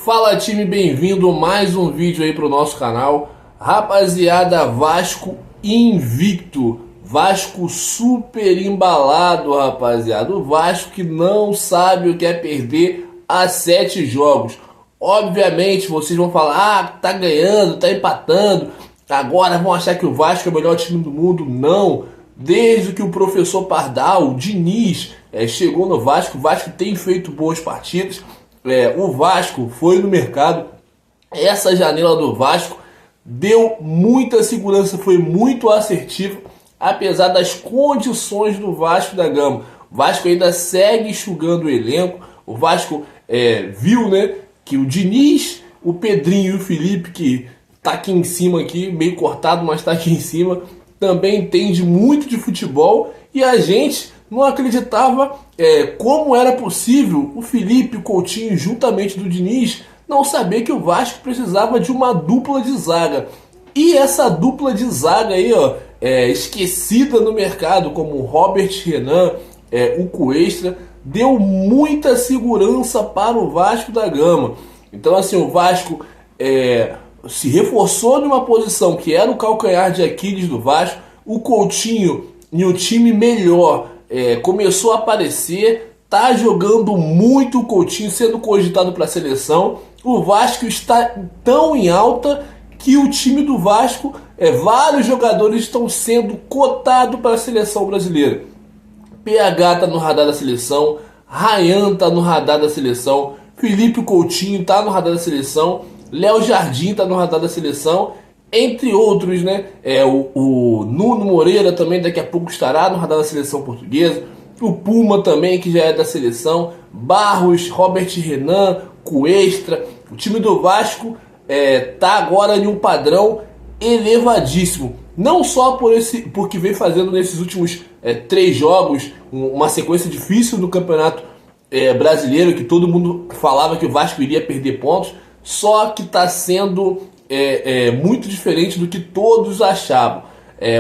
Fala time, bem-vindo a mais um vídeo aí pro nosso canal. Rapaziada, Vasco invicto, Vasco super embalado, rapaziada. O Vasco que não sabe o que é perder a 7 jogos. Obviamente vocês vão falar, tá ganhando, tá empatando, agora vão achar que o Vasco é o melhor time do mundo. Não, desde que o professor Pardal, o Diniz, chegou no Vasco, o Vasco tem feito boas partidas. O Vasco foi no mercado, essa janela do Vasco deu muita segurança, foi muito assertivo, apesar das condições do Vasco da Gama. O Vasco ainda segue enxugando o elenco. O Vasco viu, né, que o Diniz, o Pedrinho e o Felipe, que tá aqui em cima, aqui, meio cortado, mas tá aqui em cima, também entende muito de futebol, e a gente não acreditava como era possível o Felipe, o Coutinho, juntamente do Diniz, não saber que o Vasco precisava de uma dupla de zaga. E essa dupla de zaga aí, ó, esquecida no mercado, como o Robert Renan, o Cuesta, deu muita segurança para o Vasco da Gama. Então assim, o Vasco se reforçou numa posição que era o calcanhar de Aquiles do Vasco. O Coutinho e o time melhor começou a aparecer, tá jogando muito o Coutinho, sendo cogitado para a seleção. O Vasco está tão em alta que o time do Vasco, vários jogadores estão sendo cotados para a seleção brasileira. PH tá no radar da seleção, Ryan tá no radar da seleção, Felipe Coutinho tá no radar da seleção, Léo Jardim tá no radar da seleção, entre outros, né? O Nuno Moreira também daqui a pouco estará no radar da seleção portuguesa. O Puma também, que já é da seleção. Barros, Robert Renan, Cuesta. O time do Vasco tá agora em um padrão elevadíssimo. Não só porque vem fazendo nesses últimos 3 jogos uma sequência difícil no Campeonato Brasileiro, que todo mundo falava que o Vasco iria perder pontos, só que está sendo muito diferente do que todos achavam.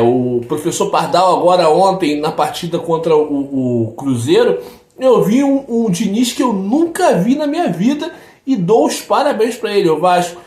O professor Pardal agora ontem na partida contra o Cruzeiro, eu vi um Diniz que eu nunca vi na minha vida e dou os parabéns para ele. O Vasco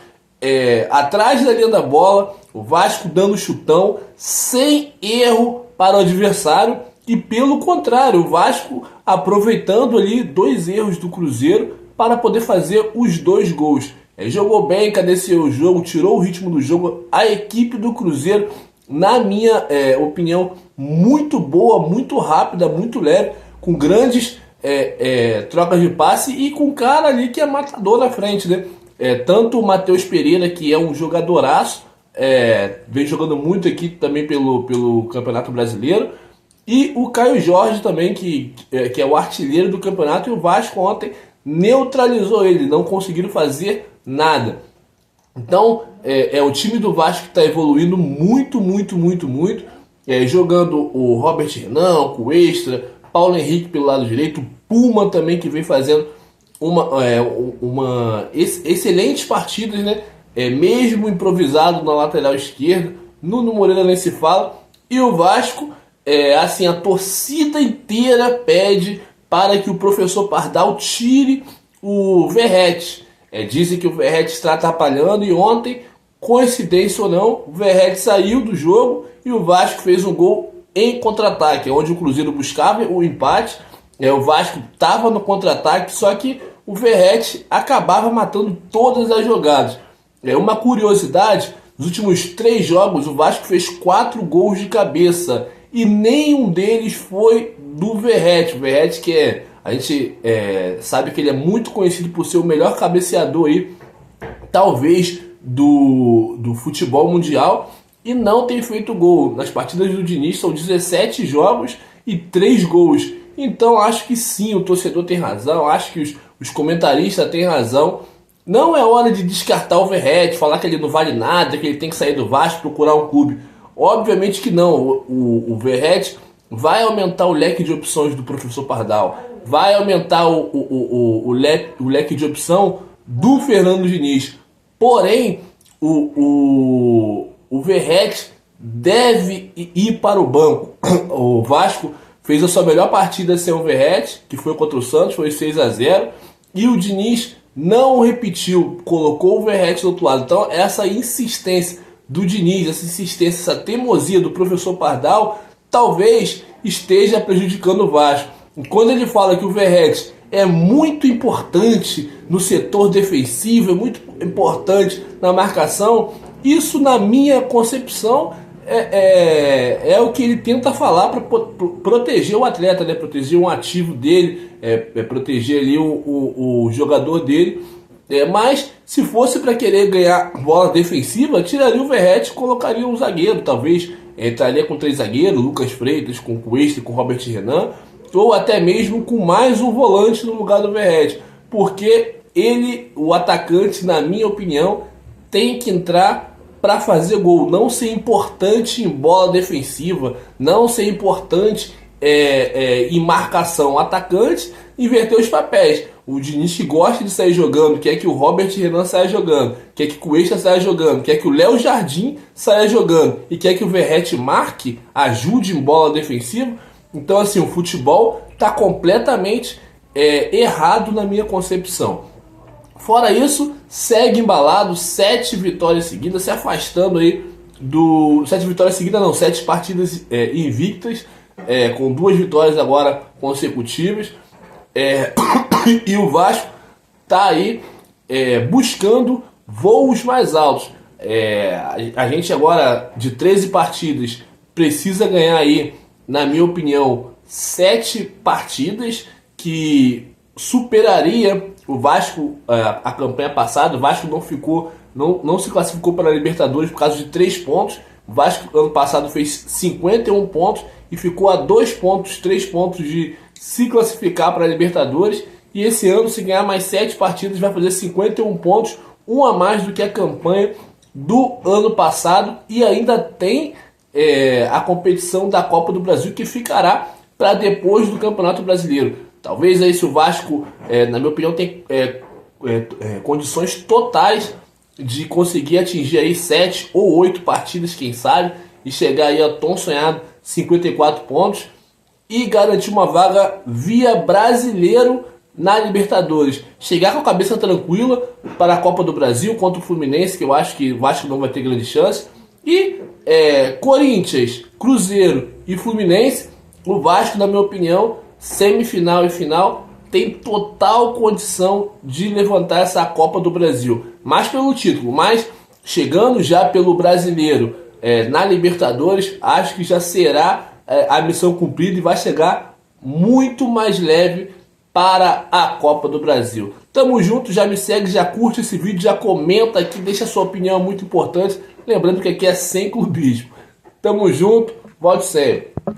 atrás da linha da bola, o Vasco dando chutão sem erro para o adversário, e pelo contrário, o Vasco aproveitando ali 2 erros do Cruzeiro para poder fazer os 2 gols. Jogou bem, cadenciou o jogo, tirou o ritmo do jogo. A equipe do Cruzeiro, na minha opinião, muito boa, muito rápida, muito leve, com grandes trocas de passe e com um cara ali que é matador na frente, né? Tanto o Matheus Pereira, que é um jogadoraço, vem jogando muito aqui também pelo Campeonato Brasileiro, e o Caio Jorge também, que é o artilheiro do campeonato, e o Vasco ontem neutralizou ele, não conseguiram fazer nada. Então o time do Vasco que está evoluindo muito, jogando o Robert Renan, o Cuesta, Paulo Henrique pelo lado direito, o Puma também, que vem fazendo excelentes partidas, né? Mesmo improvisado na lateral esquerda. Nuno Moreira nem se fala. E o Vasco, assim, a torcida inteira pede para que o professor Pardal tire o Verratti. Dizem que o Verratti está atrapalhando, e ontem, coincidência ou não, o Verratti saiu do jogo e o Vasco fez um gol em contra-ataque, onde o Cruzeiro buscava o empate. O Vasco estava no contra-ataque, só que o Verratti acabava matando todas as jogadas. Uma curiosidade, nos últimos 3 jogos o Vasco fez 4 gols de cabeça e nenhum deles foi do Verratti. O Verratti, que a gente sabe que ele é muito conhecido por ser o melhor cabeceador aí, talvez do futebol mundial, e não tem feito gol. Nas partidas do Diniz são 17 jogos e 3 gols. Então acho que sim, o torcedor tem razão, acho que os comentaristas têm razão. Não é hora de descartar o Verratti, falar que ele não vale nada, que ele tem que sair do Vasco e procurar um clube. Obviamente que não. O Verratti vai aumentar o leque de opções do professor Pardal, vai aumentar o leque de opção do Fernando Diniz. Porém, o Verratti deve ir para o banco. O Vasco fez a sua melhor partida sem o Verratti, que foi contra o Santos, foi 6-0. E o Diniz não repetiu, colocou o Verratti do outro lado. Então essa insistência do Diniz, essa insistência, essa teimosia do professor Pardal, talvez esteja prejudicando o Vasco. E quando ele fala que o Verratti é muito importante no setor defensivo, é muito importante na marcação, isso, na minha concepção, é o que ele tenta falar para proteger o atleta, né? Proteger um ativo dele, proteger ali o jogador dele. Mas se fosse para querer ganhar bola defensiva, tiraria o Verratti e colocaria um zagueiro, talvez entraria com 3 zagueiros, Lucas Freitas, com Cuesta, com Robert Renan, ou até mesmo com mais um volante no lugar do Verratti, porque ele, o atacante, na minha opinião, tem que entrar para fazer gol, não ser importante em bola defensiva, não ser importante em marcação. O atacante inverteu os papéis. O Diniz, que gosta de sair jogando, quer que o Robert Renan saia jogando, quer que o Cuesta saia jogando, quer que o Léo Jardim saia jogando e quer que o Verratti marque, ajude em bola defensiva. Então, assim, o futebol está completamente errado na minha concepção. Fora isso, segue embalado, 7 vitórias seguidas, se afastando aí do... 7 vitórias seguidas não, 7 partidas invictas, com 2 vitórias agora consecutivas. E o Vasco está aí buscando voos mais altos. A gente agora, de 13 partidas, precisa ganhar aí, na minha opinião, 7 partidas, que superaria o Vasco, a campanha passada. O Vasco não se classificou para a Libertadores por causa de 3 pontos. O Vasco ano passado fez 51 pontos e ficou a 2 pontos, 3 pontos de se classificar para a Libertadores. E esse ano, se ganhar mais 7 partidas, vai fazer 51 pontos, um a mais do que a campanha do ano passado. E ainda tem a competição da Copa do Brasil, que ficará para depois do Campeonato Brasileiro. Talvez aí, se o Vasco, na minha opinião, tem condições totais de conseguir atingir aí 7 ou 8 partidas, quem sabe, e chegar aí a tão sonhado 54 pontos e garantir uma vaga via Brasileiro na Libertadores. Chegar com a cabeça tranquila para a Copa do Brasil contra o Fluminense, que eu acho que o Vasco não vai ter grande chance. E Corinthians, Cruzeiro e Fluminense, o Vasco, na minha opinião, semifinal e final, tem total condição de levantar essa Copa do Brasil. Mais pelo título, mas chegando já pelo Brasileiro na Libertadores, acho que já será a missão cumprida e vai chegar muito mais leve para a Copa do Brasil. Tamo junto, já me segue, já curte esse vídeo, já comenta aqui, deixa a sua opinião, muito importante. Lembrando que aqui é sem clubismo. Tamo junto, volte sempre.